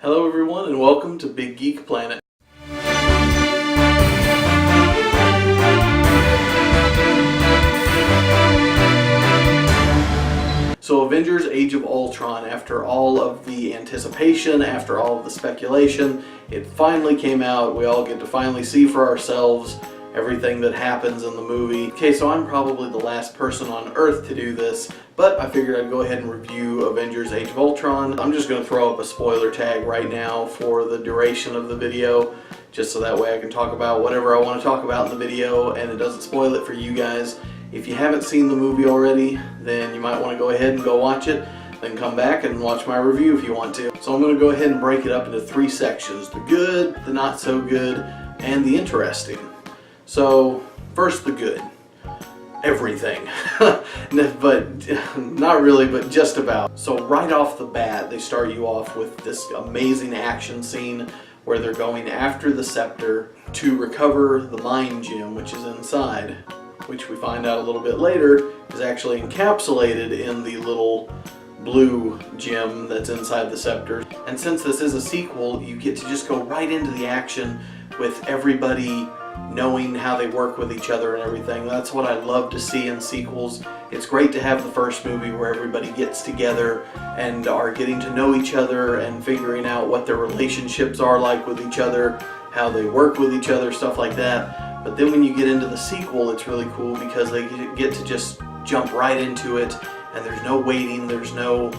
Hello everyone and welcome to Big Geek Planet. So Avengers Age of Ultron, after all of the anticipation, after all of the speculation, it finally came out. We all get to finally see for ourselves everything that happens in the movie. Okay, so I'm probably the last person on Earth to do this, but I figured I'd go ahead and review Avengers Age of Ultron. I'm just going to throw up a spoiler tag right now for the duration of the video, just so that way I can talk about whatever I want to talk about in the video and it doesn't spoil it for you guys. If you haven't seen the movie already, then you might want to go ahead and go watch it, then come back and watch my review if you want to. So I'm going to go ahead and break it up into three sections: the good, the not so good, and the interesting. So first, the good. Everything. But not really, but just about. So right off the bat, they start you off with this amazing action scene where they're going after the scepter to recover the mind gem which is inside, which we find out a little bit later is actually encapsulated in the little blue gem that's inside the scepter. And since this is a sequel, you get to just go right into the action with everybody knowing how they work with each other and everything. That's what I love to see in sequels. It's great to have the first movie where everybody gets together and are getting to know each other and figuring out what their relationships are like with each other, how they work with each other, stuff like that. But then when you get into the sequel, it's really cool because they get to just jump right into it, and there's no waiting, there's no,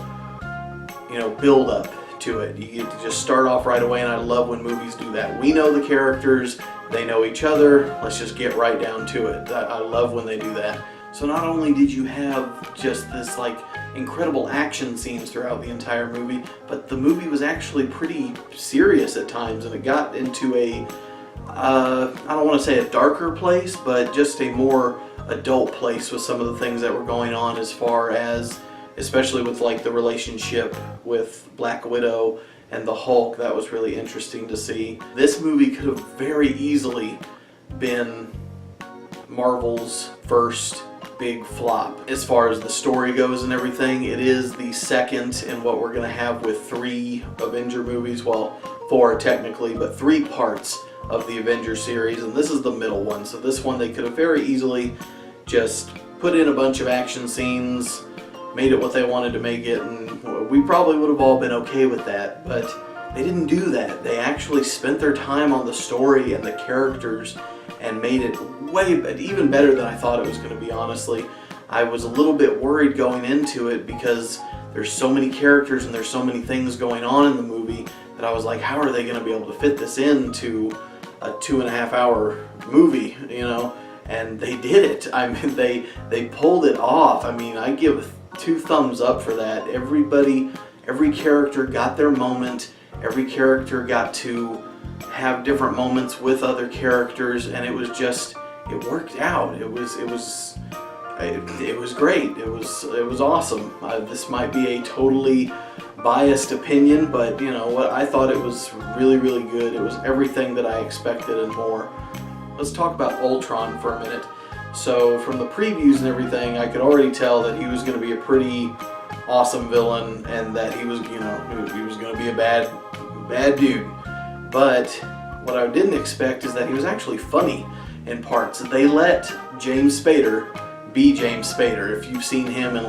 build up to it. You get to just start off right away, and I love when movies do that. We know the characters, they know each other, let's just get right down to it. I love when they do that. So not only did you have just this incredible action scenes throughout the entire movie, but the movie was actually pretty serious at times, and it got into a I don't want to say a darker place, but just a more adult place with some of the things that were going on, as far as, especially with the relationship with Black Widow and the Hulk. That was really interesting to see. This movie could have very easily been Marvel's first big flop. As far as the story goes and everything, it is the second in what we're going to have with 3 Avenger movies. Well, 4 technically, but 3 parts of the Avengers series, and this is the middle one. So this one they could have very easily just put in a bunch of action scenes, made it what they wanted to make it, and we probably would have all been okay with that, but they didn't do that. They actually spent their time on the story and the characters and made it even better than I thought it was going to be, honestly. I was a little bit worried going into it because there's so many characters and there's so many things going on in the movie that I was like, how are they going to be able to fit this into a 2.5-hour movie, and they did it. I mean, they pulled it off. I mean, I give 2 thumbs up for that. Every character got their moment. Every character got to have different moments with other characters, and it worked out. It was great. It was awesome. This might be a totally biased opinion, but what, I thought it was really, really good. It was everything that I expected and more. Let's talk about Ultron for a minute. So from the previews and everything, I could already tell that he was going to be a pretty awesome villain, and that he was, he was going to be a bad dude. But what I didn't expect is that he was actually funny in parts. They let James Spader be James Spader. If you've seen him in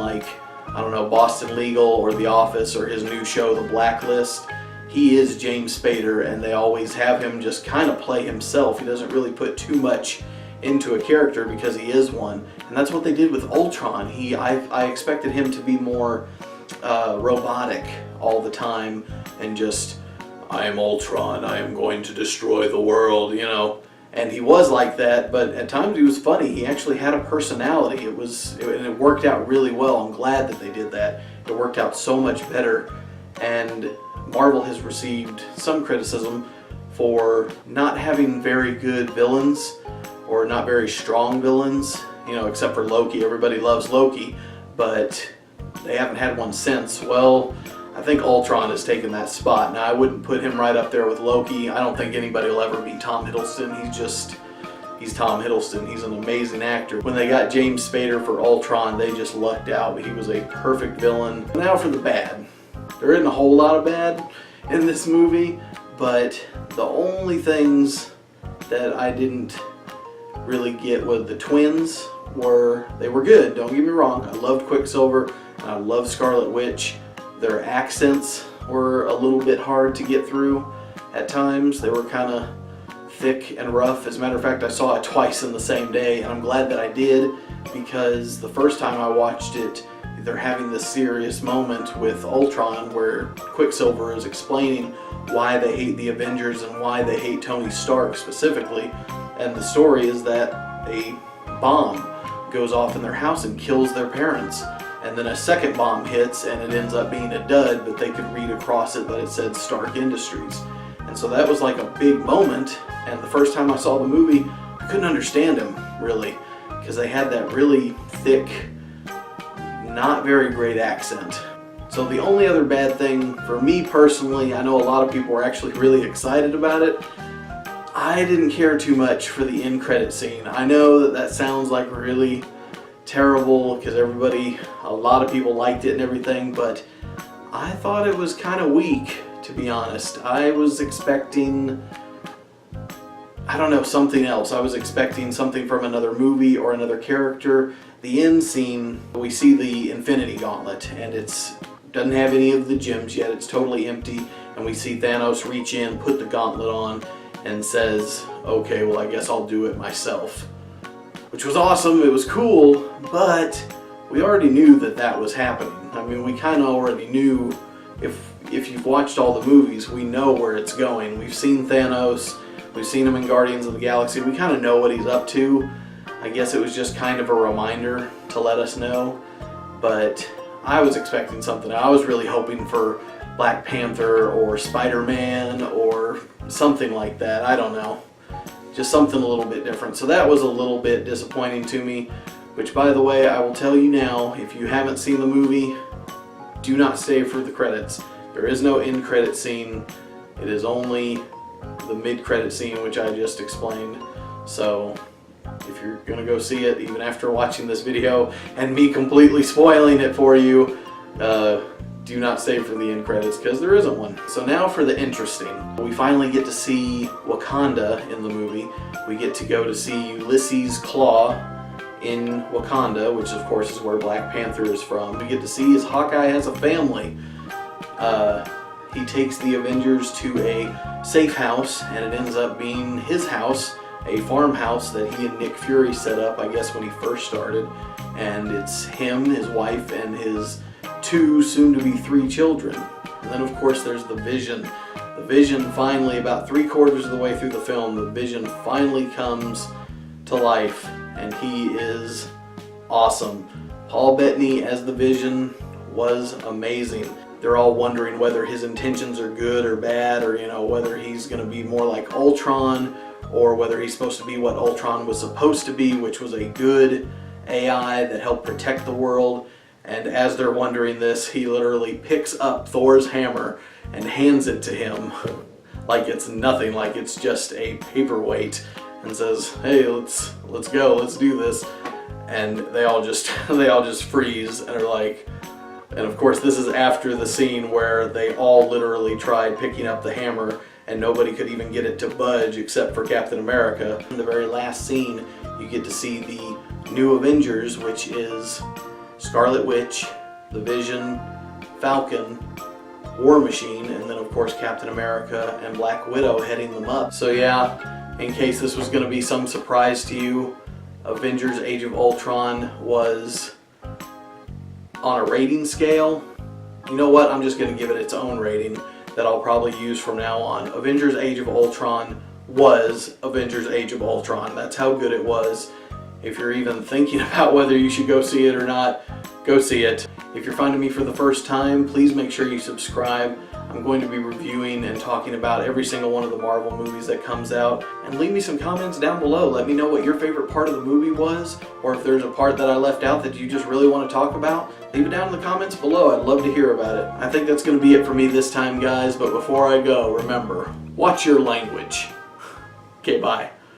I don't know, Boston Legal or The Office or his new show, The Blacklist, he is James Spader, and they always have him just kind of play himself. He doesn't really put too much into a character because he is one, and that's what they did with Ultron. I expected him to be more robotic all the time, and just, I am Ultron, I am going to destroy the world, and he was like that, but at times he was funny. He actually had a personality. And it worked out really well. I'm glad that they did that. It worked out so much better, and Marvel has received some criticism for not having very good villains, or not very strong villains, except for Loki. Everybody loves Loki, but they haven't had one since. Well, I think Ultron has taken that spot. Now, I wouldn't put him right up there with Loki. I don't think anybody will ever beat Tom Hiddleston. He's Tom Hiddleston. He's an amazing actor. When they got James Spader for Ultron, they just lucked out. He was a perfect villain. Now for the bad. There isn't a whole lot of bad. in this movie, but the only things that I didn't really get with the twins were, they were good, don't get me wrong. I loved Quicksilver and I loved Scarlet Witch. Their accents were a little bit hard to get through at times. They were kind of thick and rough. As a matter of fact, I saw it twice in the same day, and I'm glad that I did, because the first time I watched it, they're having this serious moment with Ultron where Quicksilver is explaining why they hate the Avengers and why they hate Tony Stark specifically. And the story is that a bomb goes off in their house and kills their parents. And then a second bomb hits and it ends up being a dud, but they could read across it that it said Stark Industries. And so that was like a big moment. And the first time I saw the movie, I couldn't understand him really, because they had that really thick, not very great accent. So the only other bad thing for me personally, I know a lot of people were actually really excited about it. I didn't care too much for the end credit scene. I know that that sounds like really terrible because a lot of people liked it and everything, but I thought it was kind of weak, to be honest. I was expecting, I don't know, something else. I was expecting something from another movie or another character. The end scene, we see the Infinity Gauntlet, and it doesn't have any of the gems yet. It's totally empty, and we see Thanos reach in, put the gauntlet on, and says, okay, well, I guess I'll do it myself. Which was awesome, it was cool, but we already knew that that was happening. I mean, we kind of already knew, if you've watched all the movies, we know where it's going. We've seen Thanos, we've seen him in Guardians of the Galaxy, we kind of know what he's up to. I guess it was just kind of a reminder to let us know, but I was expecting something. I was really hoping for Black Panther or Spider-Man or something like that. I don't know. Just something a little bit different. So that was a little bit disappointing to me, which, by the way, I will tell you now, if you haven't seen the movie, do not stay for the credits. There is no end credit scene. It is only the mid-credit scene, which I just explained. So if you're gonna go see it, even after watching this video and me completely spoiling it for you, do not stay for the end credits, because there isn't one. So now for the interesting. We finally get to see Wakanda in the movie. We get to go to see Ulysses Claw in Wakanda, which of course is where Black Panther is from. We get to see his Hawkeye has a family. He takes the Avengers to a safe house, and it ends up being his house, a farmhouse that he and Nick Fury set up, I guess, when he first started. And it's him, his wife, and his 2, soon-to-be 3 children. And then, of course, there's the Vision. The Vision finally, about 3/4 of the way through the film, the Vision finally comes to life, and he is awesome. Paul Bettany as the Vision was amazing. They're all wondering whether his intentions are good or bad, or, you know, whether he's going to be more like Ultron, or whether he's supposed to be what Ultron was supposed to be, which was a good AI that helped protect the world. And as they're wondering this, he literally picks up Thor's hammer and hands it to him like it's nothing, like it's just a paperweight, and says, hey, let's go, let's do this. And they all just freeze and are like, and of course this is after the scene where they all literally tried picking up the hammer and nobody could even get it to budge except for Captain America. In the very last scene, you get to see the new Avengers, which is Scarlet Witch, the Vision, Falcon, War Machine, and then of course Captain America and Black Widow heading them up. So yeah, in case this was going to be some surprise to you, Avengers Age of Ultron was on a rating scale. You know what, I'm just going to give it its own rating that I'll probably use from now on. Avengers Age of Ultron was Avengers Age of Ultron. That's how good it was. If you're even thinking about whether you should go see it or not, go see it. If you're finding me for the first time, please make sure you subscribe. I'm going to be reviewing and talking about every single one of the Marvel movies that comes out. And leave me some comments down below. Let me know what your favorite part of the movie was, or if there's a part that I left out that you just really want to talk about, leave it down in the comments below. I'd love to hear about it. I think that's going to be it for me this time, guys, but before I go, remember, watch your language. Okay, bye.